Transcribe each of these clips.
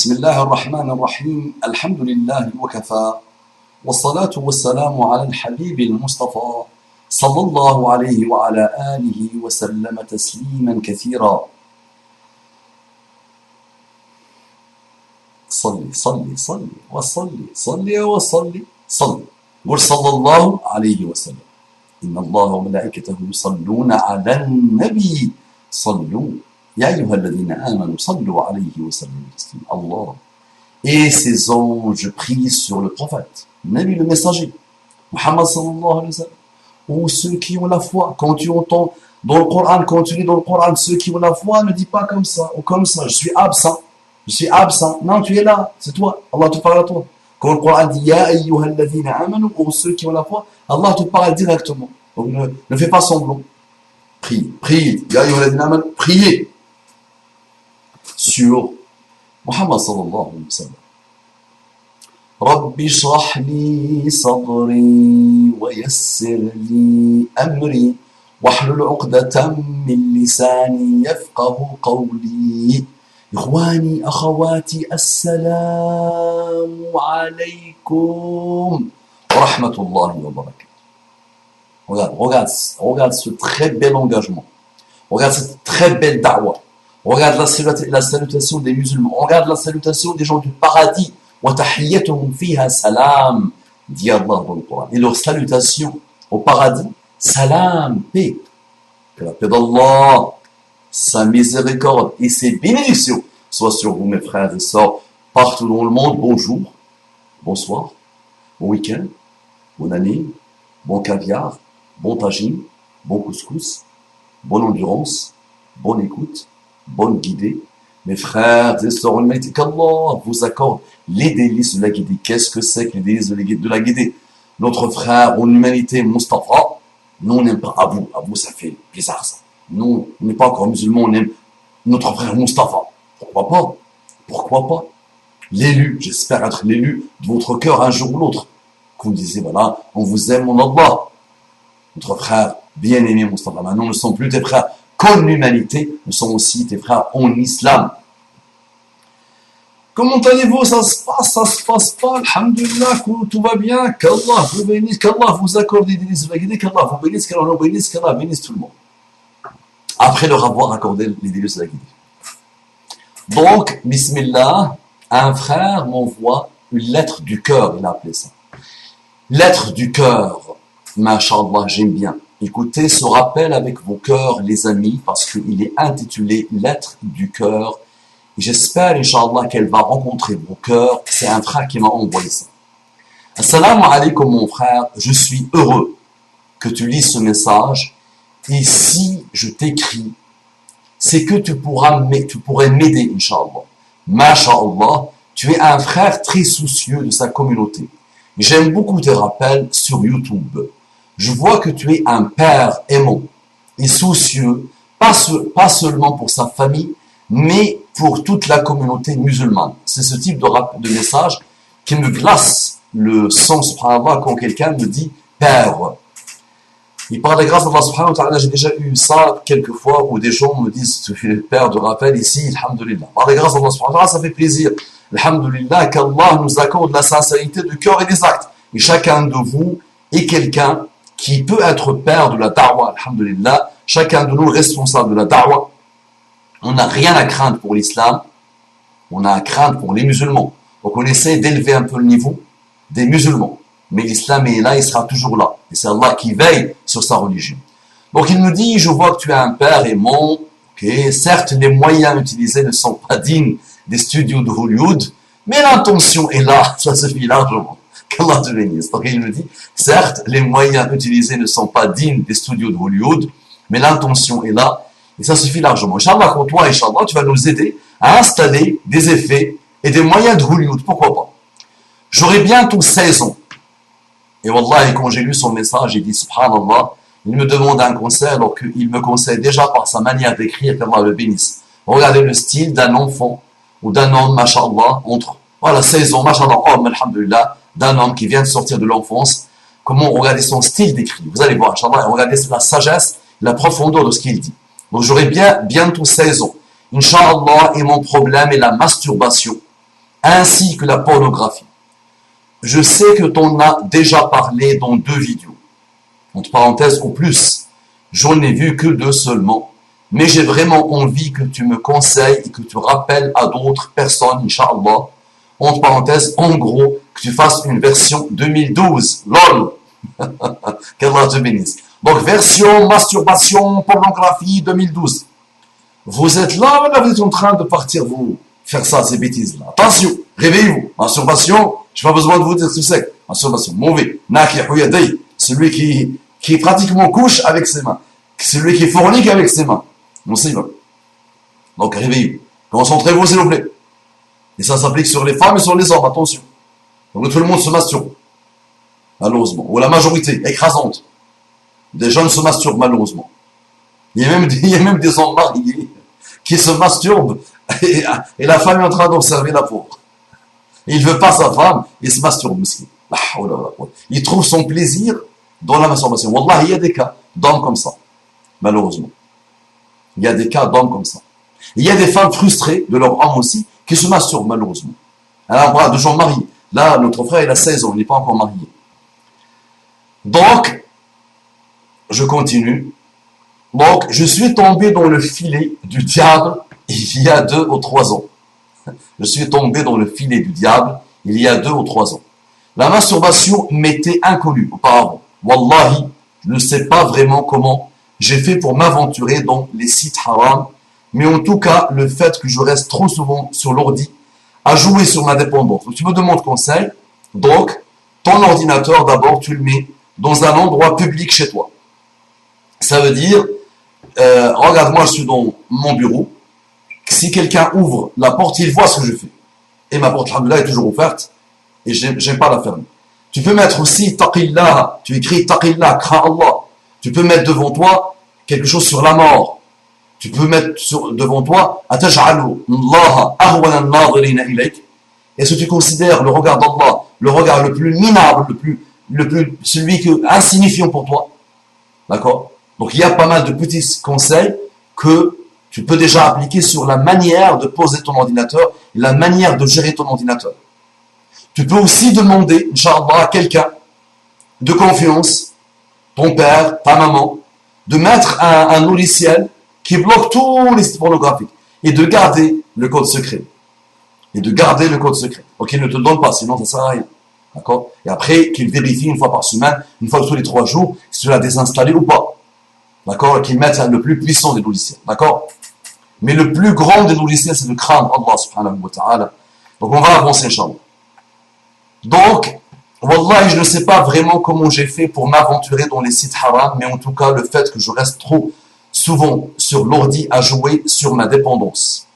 بسم الله الرحمن الرحيم الحمد لله وكفى والصلاة والسلام على الحبيب المصطفى صلى الله عليه وعلى آله وسلم تسليما كثيرا صلي صلي صلي وصلي صلي وصلي صلي قل صلى الله عليه وسلم إن الله وملائكته يصلون على النبي صلوا يا أيها الذين آمنوا صلوا عليه وسلموا تسليما Allah et ses anges prient sur le prophète, Nabi le messager, Muhammad sallallahu alayhi wa sallam, ou ceux qui ont la foi. Quand tu entends dans le Coran, quand tu lis dans le Coran, ceux qui ont la foi, ne dis pas comme ça, ou comme ça, je suis absent. Non, tu es là, c'est toi, Allah te parle à toi. Quand le Coran dit Ya ayyuha alladhina amanu, ou ceux qui ont la foi, Allah te parle directement. Donc ne fais pas semblant. Prie. Ya ayyuha alladhina amanu, priez sur Muhammad sallallahu alayhi wa sallam. Rabbi shrah li sadri wa yassir li amri wahlul 'uqdatan min lisani yafqahu qawli. إخواني أخواتي السلام عليكم ورحمة الله وبركاته. Regarde ce très bel engagement. Regarde cette très belle da'wah. Regarde la salutation des musulmans. Regarde la salutation des gens du paradis. وَتَحِيَّتُهُمْ فِيهَا سَلَامٌ dit Allah dans le Coran. Et leur salutation au paradis, salam, paix. Que la paix d'Allah, sa miséricorde et ses bénédictions soient sur vous, mes frères et sœurs, partout dans le monde. Bonjour, bonsoir, bon week-end, bonne année, bon caviar, bon tagine, bon couscous, bonne endurance, bonne écoute, bonne guidée. Mes frères et sœurs, qu'Allah vous accorde les délices de la guidée. Qu'est-ce que c'est que les délices de la guidée? Notre frère en humanité, Mustafa, nous on n'aime pas Abou, ça fait bizarre ça. Nous, on n'est pas encore musulmans, on aime notre frère Mustafa. Pourquoi pas? L'élu, j'espère être l'élu de votre cœur un jour ou l'autre. Qu'on disait, voilà, on vous aime, mon Allah. Notre frère bien-aimé Mustafa. Maintenant, nous ne sommes plus tes frères qu'en humanité, nous sommes aussi tes frères en islam. Comment allez-vous? Ça se passe pas, alhamdulillah, tout va bien, qu'Allah vous bénisse, qu'Allah vous accorde des délices de la guidée, qu'Allah vous bénisse, qu'Allah nous bénisse, qu'Allah bénisse tout le monde. Après leur avoir accordé les délices de la guidée. Donc, bismillah, un frère m'envoie une lettre du cœur, il a appelé ça. Lettre du cœur, mashallah, j'aime bien. Écoutez ce rappel avec vos cœurs, les amis, parce qu'il est intitulé Lettre du cœur. Et j'espère, Inch'Allah, qu'elle va rencontrer vos cœurs. C'est un frère qui m'a envoyé ça. Assalamu alaikum, mon frère, je suis heureux que tu lises ce message. Et si je t'écris, c'est que tu pourrais m'aider, Inch'Allah. Masha'Allah, tu es un frère très soucieux de sa communauté. J'aime beaucoup tes rappels sur YouTube. Je vois que tu es un père aimant et soucieux, pas seulement pour sa famille, mais pour toute la communauté musulmane. C'est ce type de message qui me glace le sang, subhanallah, quand quelqu'un me dit « père ». Et par la grâce d'Allah subhanahu wa ta'ala, j'ai déjà eu ça quelques fois où des gens me disent « tu fais le père de rappel ici, alhamdulillah ». Par la grâce d'Allah subhanahu wa ta'ala, ça fait plaisir. Alhamdulillah, qu'Allah nous accorde la sincérité du cœur et des actes. Et chacun de vous est quelqu'un qui peut être père de la da'wah, alhamdulillah. Chacun de nous est responsable de la da'wah. On n'a rien à craindre pour l'islam. On a à craindre pour les musulmans. Donc on essaie d'élever un peu le niveau des musulmans. Mais l'islam est là, il sera toujours là. Et c'est Allah qui veille sur sa religion. Donc il nous dit, je vois que tu es un père aimant. Okay. Certes, les moyens utilisés ne sont pas dignes des studios de Hollywood, mais l'intention est là, ça suffit largement. Qu'Allah te bénisse. Donc il nous dit, certes, les moyens utilisés ne sont pas dignes des studios de Hollywood, mais l'intention est là, et ça suffit largement. Inch'Allah, pour toi, Inch'Allah, tu vas nous aider à installer des effets et des moyens de Hollywood, pourquoi pas. J'aurai bientôt 16 ans. Et Wallah, quand j'ai lu son message, il dit, subhanallah, il me demande un conseil alors qu'il me conseille déjà par sa manière d'écrire, qu'Allah le bénisse. Regardez le style d'un enfant ou d'un homme, mashallah, entre 16 ans, mashallah, homme, alhamdulillah, d'un homme qui vient de sortir de l'enfance. Comment regarder son style d'écrit. Vous allez voir, inshallah, regardez la sagesse, la profondeur de ce qu'il dit. Donc j'aurai bientôt 16 ans. Inch'Allah, et mon problème est la masturbation. ainsi que la pornographie. Je sais que t'en as déjà parlé dans 2 vidéos, entre parenthèses ou plus. J'en ai vu que 2 seulement, mais j'ai vraiment envie que tu me conseilles et que tu rappelles à d'autres personnes, Inch'Allah, entre parenthèses, en gros, que tu fasses une version 2012. LOL. Qu'Allah te bénisse. Donc, version masturbation, pornographie 2012. Vous êtes là, là, vous êtes en train de partir, vous, faire ça, ces bêtises-là. Attention, réveillez-vous. Masturbation, je n'ai pas besoin de vous dire ce que c'est. Masturbation, mauvais. Celui qui pratiquement couche avec ses mains. Celui qui fornique avec ses mains. Non, c'est vrai. Donc, réveillez-vous. Concentrez-vous, s'il vous plaît. Et ça s'applique sur les femmes et sur les hommes, attention. Donc, tout le monde se masturbe. Malheureusement. Ou la majorité, écrasante. Des jeunes se masturbent, malheureusement. Il y a même des hommes mariés qui se masturbent et la femme est en train d'observer la pauvre. Il ne veut pas sa femme, il se masturbe. Il trouve son plaisir dans la masturbation. Wallah, il y a des cas d'hommes comme ça, malheureusement. Il y a des cas d'hommes comme ça. Il y a des femmes frustrées de leur homme aussi qui se masturbent, malheureusement. Alors, de gens mariés. Là, notre frère, il a 16 ans, il n'est pas encore marié. Donc, je continue. Donc, je suis tombé dans le filet du diable il y a 2 ou 3 ans. Je suis tombé dans le filet du diable il y a 2 ou 3 ans. La masturbation m'était inconnue auparavant. Wallahi, je ne sais pas vraiment comment j'ai fait pour m'aventurer dans les sites haram, mais en tout cas, le fait que je reste trop souvent sur l'ordi a joué sur ma dépendance. Donc, tu me demandes conseil. Donc, ton ordinateur, d'abord, tu le mets dans un endroit public chez toi. Ça veut dire, regarde, moi, je suis dans mon bureau. Si quelqu'un ouvre la porte, il voit ce que je fais. Et ma porte, alhamdoulilah, est toujours ouverte. Et j'aime pas la fermer. Tu peux mettre aussi taqillah. Tu écris taqillah, crains Allah. Tu peux mettre devant toi quelque chose sur la mort. Tu peux mettre devant toi ataj'alu Allah ahwana an-nadhirina ilayk. Est-ce que tu considères le regard d'Allah, le regard le plus minable, celui insignifiant pour toi? D'accord? Donc il y a pas mal de petits conseils que tu peux déjà appliquer sur la manière de poser ton ordinateur et la manière de gérer ton ordinateur. Tu peux aussi demander, Inch'Allah, à quelqu'un de confiance, ton père, ta maman, de mettre un logiciel qui bloque tous les sites pornographiques et de garder le code secret. Donc il ne te le donne pas, sinon ça sert à rien. D'accord? Et après, qu'il vérifie une fois par semaine, une fois tous les 3 jours, si tu l'as désinstallé ou pas. D'accord? Qu'il mette le plus puissant des logiciels. D'accord? Mais le plus grand des logiciels, c'est de craindre Allah subhanahu wa ta'ala. Donc on va avancer, Inch'Allah. Donc, Wallah, je ne sais pas vraiment comment j'ai fait pour m'aventurer dans les sites haram, mais en tout cas, le fait que je reste trop souvent sur l'ordi a joué sur ma dépendance.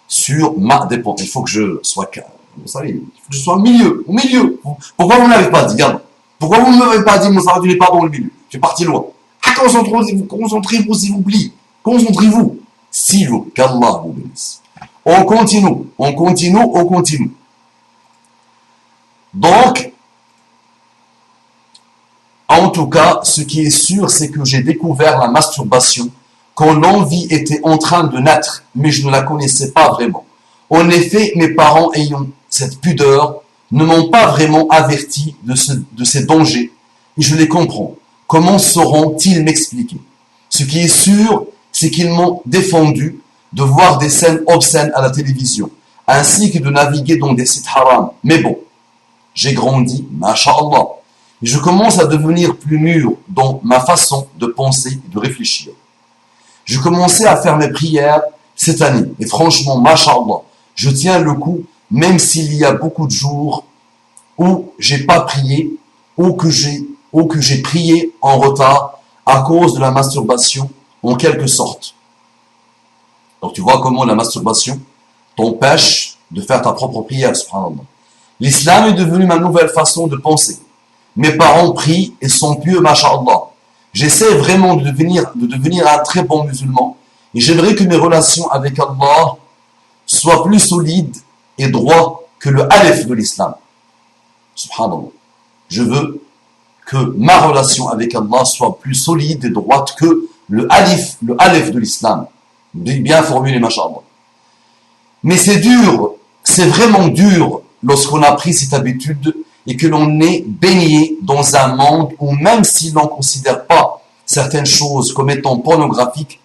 Sur ma dépendance. Il faut que je sois calme. Vous savez, il faut que je sois au milieu. Pourquoi vous ne m'avez pas dit, regarde. Pourquoi vous ne m'avez pas dit, Moussa, tu n'es pas dans le milieu. Tu es parti loin. Concentrez-vous, s'il vous plaît. Concentrez-vous. S'il vous plaît. Qu'Allah vous bénisse. On continue. Donc, en tout cas, ce qui est sûr, c'est que j'ai découvert la masturbation quand l'envie était en train de naître, mais je ne la connaissais pas vraiment. En effet, mes parents ayant cette pudeur ne m'ont pas vraiment averti de ces dangers, et je les comprends. Comment sauront-ils m'expliquer? Ce qui est sûr, c'est qu'ils m'ont défendu de voir des scènes obscènes à la télévision, ainsi que de naviguer dans des sites haram. Mais bon, j'ai grandi, masha'Allah, et je commence à devenir plus mûr dans ma façon de penser et de réfléchir. Je commençais à faire mes prières cette année, et franchement, masha'Allah, je tiens le coup, même s'il y a beaucoup de jours où j'ai pas prié, ou que j'ai prié en retard à cause de la masturbation, en quelque sorte. Donc tu vois comment la masturbation t'empêche de faire ta propre prière, subhanallah. L'islam est devenu ma nouvelle façon de penser. Mes parents prient et sont pieux, masha'Allah. J'essaie vraiment de devenir un très bon musulman et j'aimerais que mes relations avec Allah soient plus solides et droits que le alif de l'islam. Subhanallah. Je veux que ma relation avec Allah soit plus solide et droite que le alif de l'islam. Bien formulé, masha'Allah. Mais c'est dur, c'est vraiment dur lorsqu'on a pris cette habitude et que l'on est baigné dans un monde où même si l'on ne considère pas certaines choses comme étant pornographiques,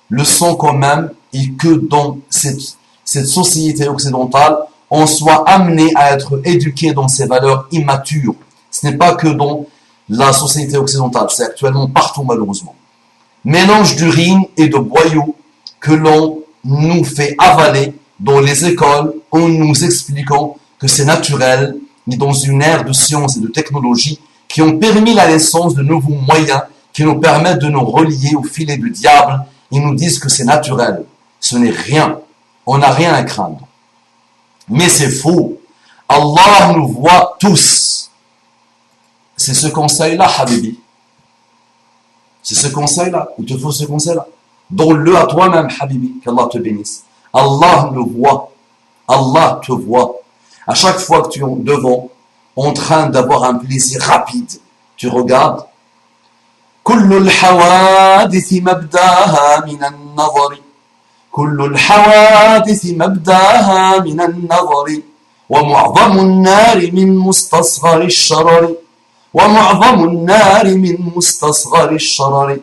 le sont quand même et que dans cette société occidentale, on soit amené à être éduqué dans ces valeurs immatures. Ce n'est pas que dans la société occidentale, c'est actuellement partout malheureusement. Mélange d'urine et de boyaux que l'on nous fait avaler dans les écoles en nous expliquant que c'est naturel, mais dans une ère de science et de technologie qui ont permis la naissance de nouveaux moyens qui nous permettent de nous relier au filet du diable. Ils nous disent que c'est naturel. Ce n'est rien. On n'a rien à craindre. Mais c'est faux. Allah nous voit tous. C'est ce conseil-là, Habibi. C'est ce conseil-là. Il te faut ce conseil-là. Donne-le à toi-même, Habibi. Qu'Allah te bénisse. Allah nous voit. Allah te voit. À chaque fois que tu es devant, en train d'avoir un plaisir rapide, tu regardes. كل الحوادث مبداها من النظر كل الحوادث مبداها من النظر ومعظم النار من مستصغر الشرر ومعظم النار من مستصغر الشرر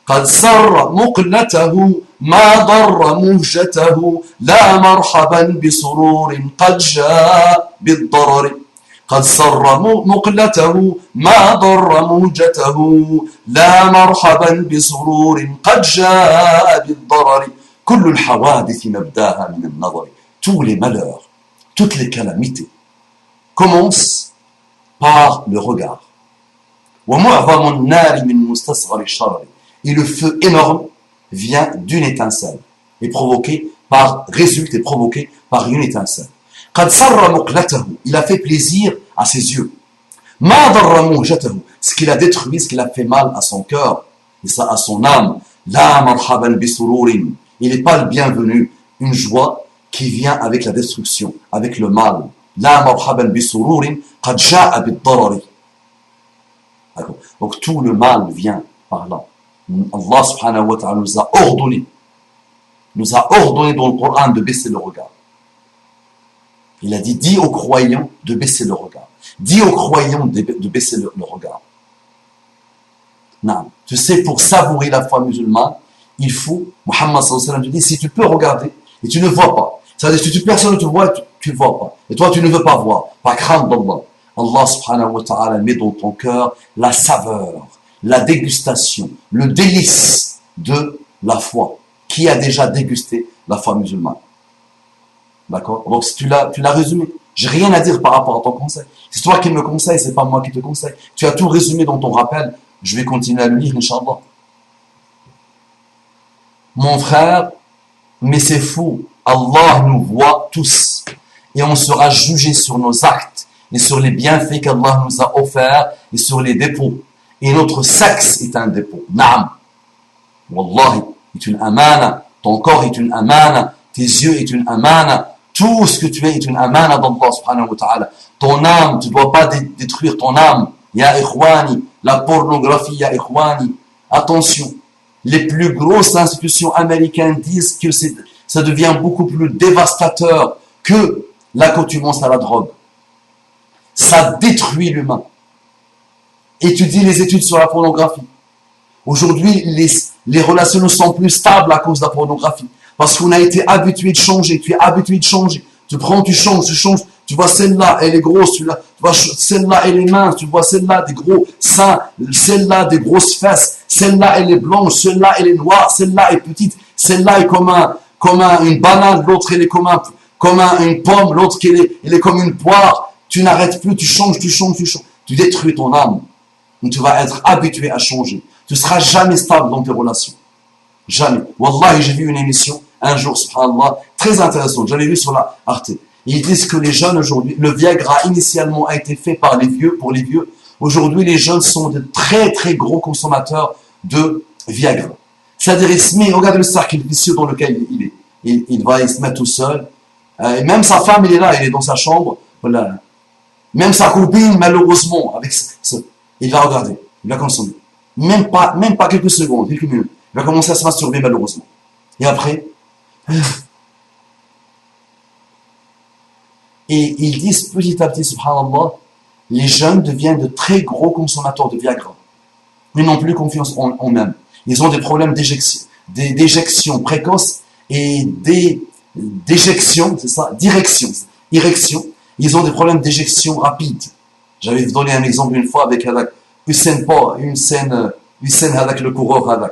قد سر مقلته ما ضر مهجته لا مرحبا بسرور قد جاء بالضرر قد سر مقلته ما ضر موجته لا مرحبا بسرور قد جاء بالضرر كل الحوادث مبداها من النظر. Tous les malheurs, toutes les calamités commencent par le regard. ومعظم النار من مستصغر الشرر. Et le feu énorme vient d'une étincelle et résulte et provoqué par une étincelle. قد سر مقلته. Il a fait plaisir à ses yeux. ما ضر موجته. Ce qu'il a détruit, ce qu'il a fait mal à son cœur et ça à son âme. لا مرحبا بسرور. Il n'est pas le bienvenu, une joie qui vient avec la destruction, avec le mal. لا مرحبا بسرور قد جاء بالضرر. Donc tout le mal vient par là. Allah subhanahu wa ta'ala nous a ordonné dans le Coran de baisser le regard. Il a dit, dis aux croyants de baisser le regard. Dis aux croyants de baisser le regard. Non. Tu sais, pour savourer la foi musulmane, il faut, Muhammad sallallahu alayhi wa sallam te dit, si tu peux regarder et tu ne vois pas, c'est-à-dire si personne ne te voit, tu ne vois pas. Et toi, tu ne veux pas voir, par crainte d'Allah. Allah subhanahu wa ta'ala met dans ton cœur la saveur, la dégustation, le délice de la foi. Qui a déjà dégusté la foi musulmane? D'accord? Donc, tu l'as résumé. J'ai rien à dire par rapport à ton conseil. C'est toi qui me conseilles, c'est pas moi qui te conseille. Tu as tout résumé dans ton rappel. Je vais continuer à le lire, Inch'Allah. Mon frère, mais c'est fou. Allah nous voit tous. Et on sera jugé sur nos actes et sur les bienfaits qu'Allah nous a offerts et sur les dépôts. Et notre sexe est un dépôt. Naam. Wallahi, est une amana. Ton corps est une amana. Tes yeux est une amana. Tout ce que tu es une amana d'Allah subhanahu wa ta'ala. Ton âme, tu ne dois pas détruire ton âme. Ya ikhwani, la pornographie, ya ikhwani. Attention, les plus grosses institutions américaines disent que ça devient beaucoup plus dévastateur que l'accoutumance à la drogue. Ça détruit l'humain. Étudie les études sur la pornographie. Aujourd'hui, les relations ne sont plus stables à cause de la pornographie. Parce qu'on a été habitué de changer. Tu es habitué de changer. Tu prends, tu changes. Tu vois celle-là, elle est grosse. Tu vois celle-là, elle est mince. Tu vois celle-là, des gros seins. Celle-là, des grosses fesses. Celle-là, elle est blanche. Celle-là, elle est noire. Celle-là est petite. Celle-là est comme une banane. L'autre, elle est comme une pomme. L'autre, elle est comme une poire. Tu n'arrêtes plus. Tu changes. Tu détruis ton âme. Donc, tu vas être habitué à changer. Tu ne seras jamais stable dans tes relations. Jamais. Wallahi, j'ai vu une émission un jour, subhanallah, très intéressante. J'avais vu sur la Arte. Ils disent que les jeunes aujourd'hui, le Viagra initialement a été fait pour les vieux. Aujourd'hui, les jeunes sont de très très gros consommateurs de Viagra. C'est-à-dire, il se met, regardez le cercle vicieux dans lequel il est. Il va se mettre tout seul. Et même sa femme, elle est là, elle est dans sa chambre. Voilà. Même sa copine, malheureusement, il va regarder, il va consommer. Même pas quelques secondes, quelques minutes. Il va commencer à se masturber malheureusement. Et après, Et ils disent petit à petit, subhanallah, les jeunes deviennent de très gros consommateurs de Viagra. Ils n'ont plus confiance en eux-mêmes. Ils ont des problèmes d'éjection précoce et d'éjection, c'est ça, érection. Ils ont des problèmes d'éjection rapide. J'avais donné un exemple une fois avec Hussein avec le coureur avec.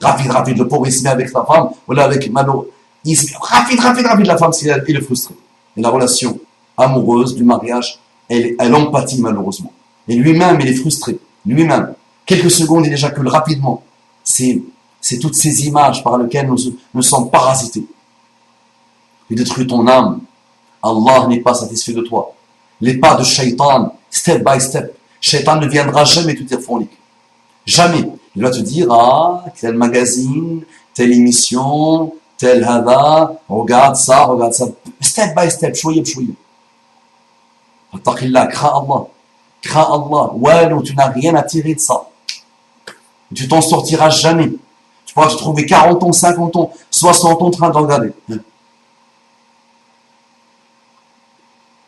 Rapide, le pauvre il se met avec sa femme, ou là avec Malo, il se met rapide, la femme, il est frustré. Et la relation amoureuse du mariage, elle empathie malheureusement. Et lui-même, il est frustré. Lui-même, quelques secondes, il éjacule rapidement. C'est toutes ces images par lesquelles nous sommes parasités. Tu détruis ton âme. Allah n'est pas satisfait de toi. Les pas de Shaitan, step by step. Shaitan ne viendra jamais te dire phonique. Jamais. Il va te dire, tel magazine, telle émission, tel hada, regarde ça. Step by step, chouïe. Attaqillah, crains Allah. Walou, tu n'as rien à tirer de ça. Tu t'en sortiras jamais. Tu pourras te trouver 40 ans, 50 ans, 60 ans en train de regarder.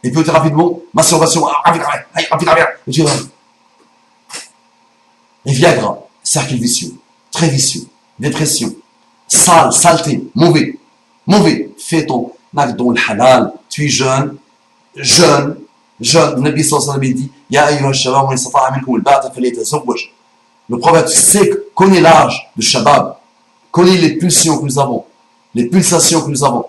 Et puis rapidement, masturbation, rapide. Et Viagra, cercle vicieux, très vicieux, dépression, saleté, mauvais. Fais ton acte dans le halal, tu es jeune. Nabi sallallahu alayhi wa sallam dit, Ya ayyuha shabab, man istata'a minkum al-ba'ata falyatazawwaj. Le prophète connaît l'âge de Shabab, connaît les pulsions que nous avons, les pulsations que nous avons,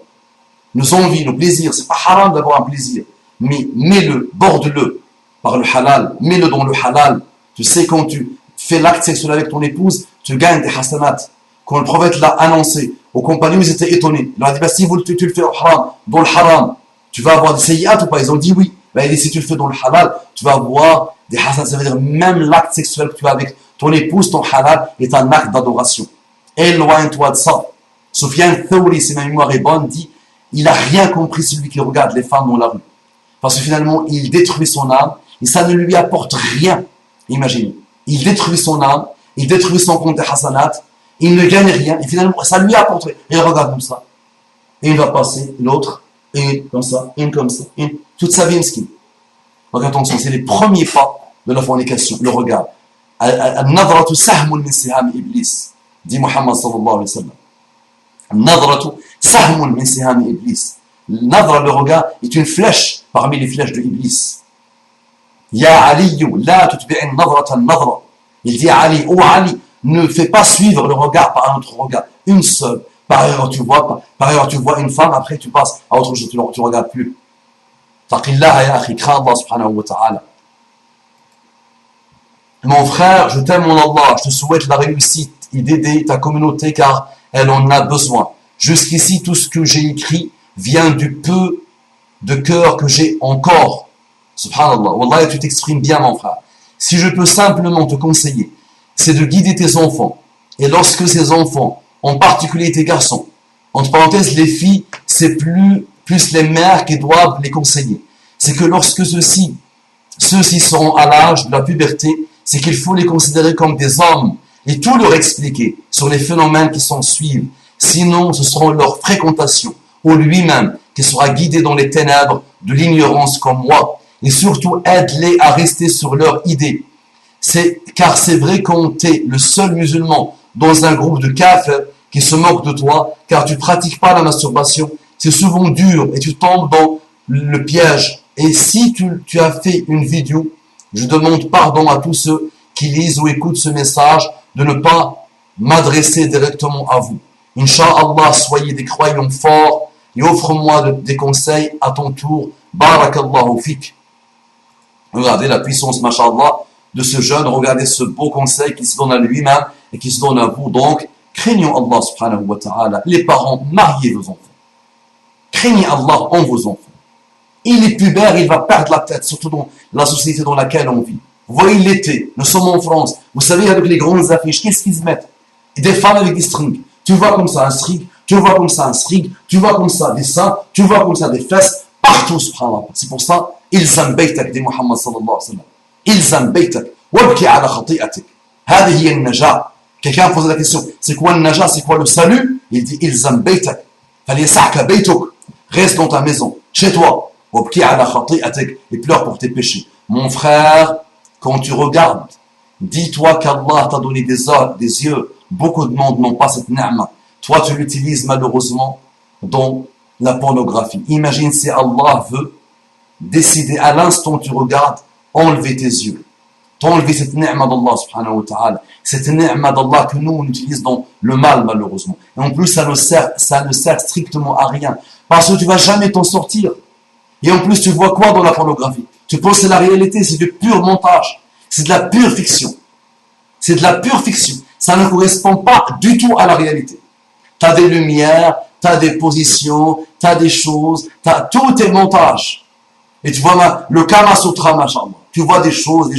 nos envies, nos plaisirs. C'est pas haram d'avoir un plaisir, mais mets-le, borde-le par le halal, mets-le dans le halal. Tu sais, quand tu fais l'acte sexuel avec ton épouse, tu gagnes des hasanat. Quand le prophète l'a annoncé, aux compagnons, ils étaient étonnés. Il leur a dit, si tu le fais au haram, dans le haram, tu vas avoir des sayyat ou pas? Ils ont dit oui. Il dit, si tu le fais dans le halal, tu vas avoir des hasanat. Ça veut dire, même l'acte sexuel que tu as avec ton épouse, ton halal, est un acte d'adoration. Éloigne-toi de ça. Soufiane Thawri, si ma mémoire est bonne, dit, il n'a rien compris celui qui regarde les femmes dans la rue. Parce que finalement, il détruit son âme, et ça ne lui apporte rien. Imaginez. Il détruit son âme, il détruit son compte de hasanat, il ne gagne rien, et finalement, ça lui apporte rien. Et il regarde comme ça. Et il va passer l'autre, et comme ça, et toute sa vie mesquine. Donc attention, c'est les premiers pas de la fornication, le regard. النظرة سهم من سهام إبليس dit Muhammad sallallahu alayhi wa sallam. النظرة سهم من سهام إبليس. Nadra, le regard, est une flèche parmi les flèches de Iblis. Ya Ali, la tutbi'in nadratan nadra. Il dit à Ali, oh Ali, ne fais pas suivre le regard par un autre regard, une seule. Par ailleurs, tu vois une femme, après tu passes à autre chose, tu ne regardes plus. Taqillah ya akhi, crains Allah subhanahu wa ta'ala. Mon frère, je t'aime mon Allah, je te souhaite la réussite et d'aider ta communauté car elle en a besoin. Jusqu'ici, tout ce que j'ai écrit vient du peu de cœur que j'ai encore. Subhanallah, Wallah, tu t'exprimes bien mon frère. Si je peux simplement te conseiller, c'est de guider tes enfants. Et lorsque ces enfants, en particulier tes garçons, entre parenthèses les filles, c'est plus les mères qui doivent les conseiller. C'est que lorsque ceux-ci seront à l'âge de la puberté, c'est qu'il faut les considérer comme des hommes et tout leur expliquer sur les phénomènes qui s'en suivent. Sinon, ce seront leur fréquentation ou lui-même qui sera guidé dans les ténèbres de l'ignorance comme moi. Et surtout, aide-les à rester sur leur idée. Car c'est vrai qu'on t'es le seul musulman dans un groupe de kafirs qui se moquent de toi, car tu pratiques pas la masturbation. C'est souvent dur et tu tombes dans le piège. Et si tu as fait une vidéo, je demande pardon à tous ceux qui lisent ou écoutent ce message de ne pas m'adresser directement à vous. Inch'Allah, soyez des croyants forts et offre-moi des conseils à ton tour. Barakallahu fik. Regardez la puissance, mashallah, de ce jeune. Regardez ce beau conseil qui se donne à lui-même et qui se donne à vous. Donc, craignons Allah subhanahu wa ta'ala. Les parents, mariez vos enfants. Craignez Allah en vos enfants. Il est pubère, il va perdre la tête, surtout dans la société dans laquelle on vit. Vous voyez l'été, nous sommes en France. Vous savez, avec les grandes affiches, qu'est-ce qu'ils se mettent? Des femmes avec des strings. Tu vois comme ça un string, tu vois comme ça un string, tu vois comme ça des seins, tu vois comme ça des fesses, partout, subhanallah. C'est pour ça, ilzam baytak, dit Muhammad sallallahu alayhi wa sallam. Ilzam baytak, wabki ala khati'atik. Hadihi al-najah. Quelqu'un pose la question, c'est quoi le najah, c'est quoi le salut? Il dit ilzam baytak. Fali sa'ka baytuk. Reste dans ta maison, chez toi. وابكي على خطيئتك, et pleure pour tes péchés. Mon frère, quand tu regardes, dis-toi qu'Allah t'a donné des yeux. Beaucoup de monde n'ont pas cette ni'ma. Toi, tu l'utilises malheureusement dans la pornographie. Imagine si Allah veut décider à l'instant où tu regardes, enlever tes yeux. T'enlever cette ni'ma d'Allah subhanahu wa ta'ala. Cette ni'ma d'Allah que nous, on utilise dans le mal malheureusement. Et en plus, ça ne sert strictement à rien. Parce que tu vas jamais t'en sortir. Et en plus, tu vois quoi dans la pornographie? Tu penses que c'est la réalité, c'est du pur montage. C'est de la pure fiction. C'est de la pure fiction. Ça ne correspond pas du tout à la réalité. Tu as des lumières, tu as des positions, tu as des choses, tout est montage. Et tu vois le Kama Sutra, machallah. Tu vois des choses.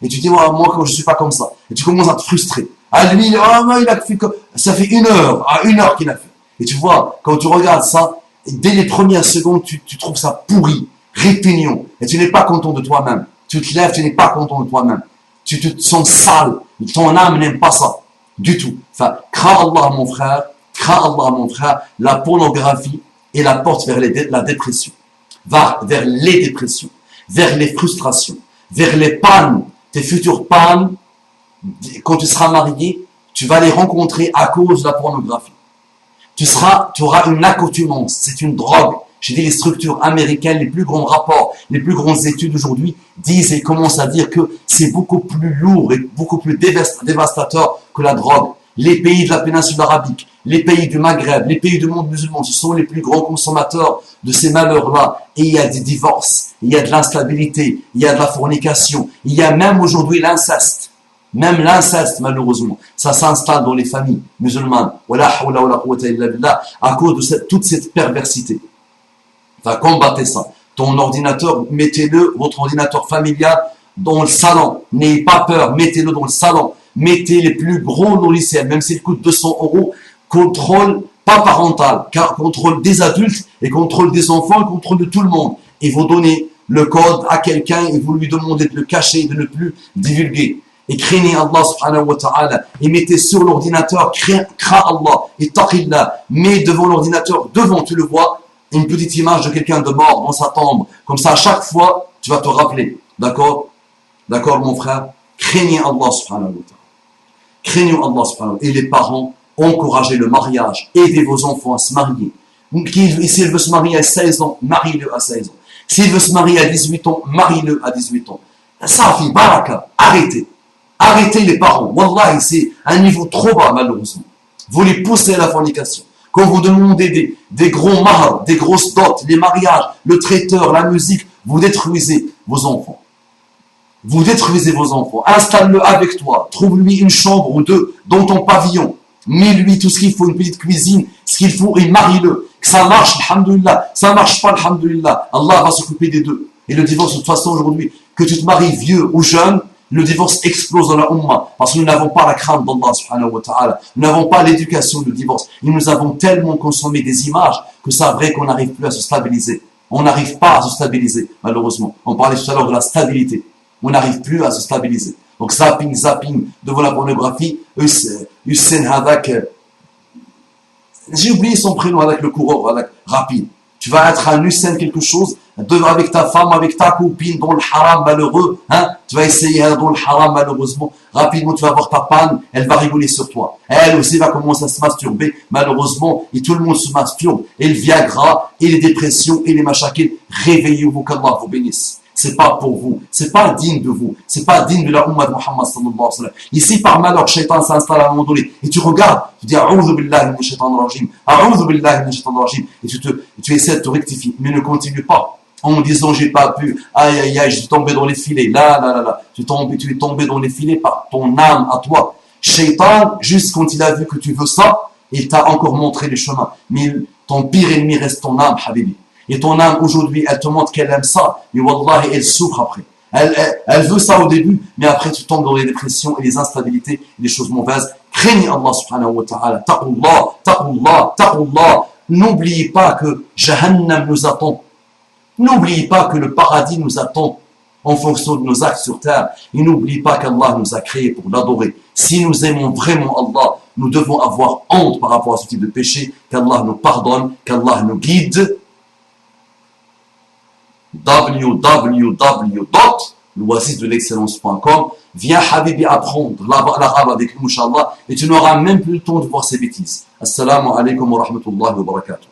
Et tu dis, moi, quand je ne suis pas comme ça. Et tu commences à te frustrer. Ah, lui, il a fait ça fait 1 heure, 1 heure qu'il a fait. Et tu vois, quand tu regardes ça, dès les premières secondes, tu trouves ça pourri, répugnant. Et tu n'es pas content de toi-même. Tu te lèves, tu n'es pas content de toi-même. Tu te sens sale. Ton âme n'aime pas ça. Du tout. Enfin, crains Allah, mon frère. La pornographie est la porte vers la dépression. Vers les dépressions. Vers les frustrations. Vers les pannes. Tes futures pannes, quand tu seras marié, tu vas les rencontrer à cause de la pornographie. Tu auras une accoutumance. C'est une drogue. J'ai dit les structures américaines, les plus grands rapports, les plus grandes études aujourd'hui disent et commencent à dire que c'est beaucoup plus lourd et beaucoup plus dévastateur que la drogue. Les pays de la péninsule arabique, les pays du Maghreb, les pays du monde musulman, ce sont les plus grands consommateurs de ces malheurs-là. Et il y a des divorces, il y a de l'instabilité, il y a de la fornication, il y a même aujourd'hui l'inceste. Même l'inceste, malheureusement, ça s'installe dans les familles musulmanes. À cause de toute cette perversité. Enfin, combattez ça. Ton ordinateur, mettez-le, votre ordinateur familial, dans le salon. N'ayez pas peur, mettez-le dans le salon. Mettez les plus gros logiciels, même s'il coûte 200 €, contrôle pas parental, car contrôle des adultes et contrôle des enfants et contrôle de tout le monde. Et vous donnez le code à quelqu'un et vous lui demandez de le cacher et de ne plus divulguer. Et craignez Allah subhanahu wa ta'ala et mettez sur l'ordinateur, crains Allah et taqillah, mets devant l'ordinateur, tu le vois, une petite image de quelqu'un de mort dans sa tombe. Comme ça, à chaque fois, tu vas te rappeler. D'accord? D'accord, mon frère? Craignez Allah subhanahu wa ta'ala. Craignez Allah subhanahu wa ta'ala. Et les parents, encouragez le mariage. Aidez vos enfants à se marier. S'il veut se marier à 16 ans, marie-le à 16 ans. S'il veut se marier à 18 ans, marie-le à 18 ans. Ça fait baraka. Arrêtez. Arrêtez les parents. Wallahi, c'est un niveau trop bas, malheureusement. Vous les poussez à la fornication. Quand vous demandez des gros mahars, des grosses dots, les mariages, le traiteur, la musique, vous détruisez vos enfants. Vous détruisez vos enfants. Installe-le avec toi. Trouve-lui une chambre ou 2 dans ton pavillon. Mets-lui tout ce qu'il faut, une petite cuisine, ce qu'il faut et marie-le. Que ça marche, alhamdoulilah. Ça marche pas, alhamdoulilah. Allah va s'occuper des deux. Et le divorce, de toute façon, aujourd'hui, que tu te maries vieux ou jeune, le divorce explose dans la Ummah. Parce que nous n'avons pas la crainte d'Allah subhanahu wa ta'ala. Nous n'avons pas l'éducation du divorce. Et nous avons tellement consommé des images que c'est vrai qu'on n'arrive plus à se stabiliser. On n'arrive pas à se stabiliser, malheureusement. On parlait tout à l'heure de la stabilité. On n'arrive plus à se stabiliser. Donc zapping, devant la pornographie. Hussein Hadak, j'ai oublié son prénom avec le coureur, avec rapide. Tu vas être un Hussein quelque chose, avec ta femme, avec ta copine, dans le haram malheureux, hein? Tu vas essayer dans le haram malheureusement. Rapidement, tu vas voir ta panne, elle va rigoler sur toi. Elle aussi va commencer à se masturber, malheureusement, et tout le monde se masturbe. Et le Viagra, et les dépressions, et les machakils. Réveillez-vous, qu'Allah vous bénisse. C'est pas pour vous, c'est pas digne de vous, c'est pas digne de la Ummah de Muhammad sallallahu alayhi wa sallam. Ici, par malheur, Shaitan s'installe à un moment donné, et tu regardes, tu dis, A'udhu billahi min shaitan rajim, A'udhu billahi min shaitan rajim, et tu essaies de te rectifier, mais ne continue pas, en disant, j'ai pas pu, aïe, aïe, aïe, je suis tombé dans les filets, là, tu es tombé dans les filets par ton âme à toi. Shaitan, juste quand il a vu que tu veux ça, il t'a encore montré les chemins, mais ton pire ennemi reste ton âme, habibi. Et ton âme, aujourd'hui, elle te montre qu'elle aime ça. Mais wallahi, elle souffre après. Elle veut ça au début, mais après, tu tombes dans les dépressions et les instabilités, et les choses mauvaises. Craignez Allah subhanahu wa ta'ala. Taqullah. N'oubliez pas que Jahannam nous attend. N'oubliez pas que le paradis nous attend en fonction de nos actes sur terre. Et n'oubliez pas qu'Allah nous a créés pour l'adorer. Si nous aimons vraiment Allah, nous devons avoir honte par rapport à ce type de péché. Qu'Allah nous pardonne, qu'Allah nous guide. www.l'oasisdelexcellence.com. Viens Habibi apprendre l'arabe avec nous, Inch'Allah, et tu n'auras même plus le temps de voir ces bêtises. Assalamu alaikum wa rahmatullahi wa barakatuh.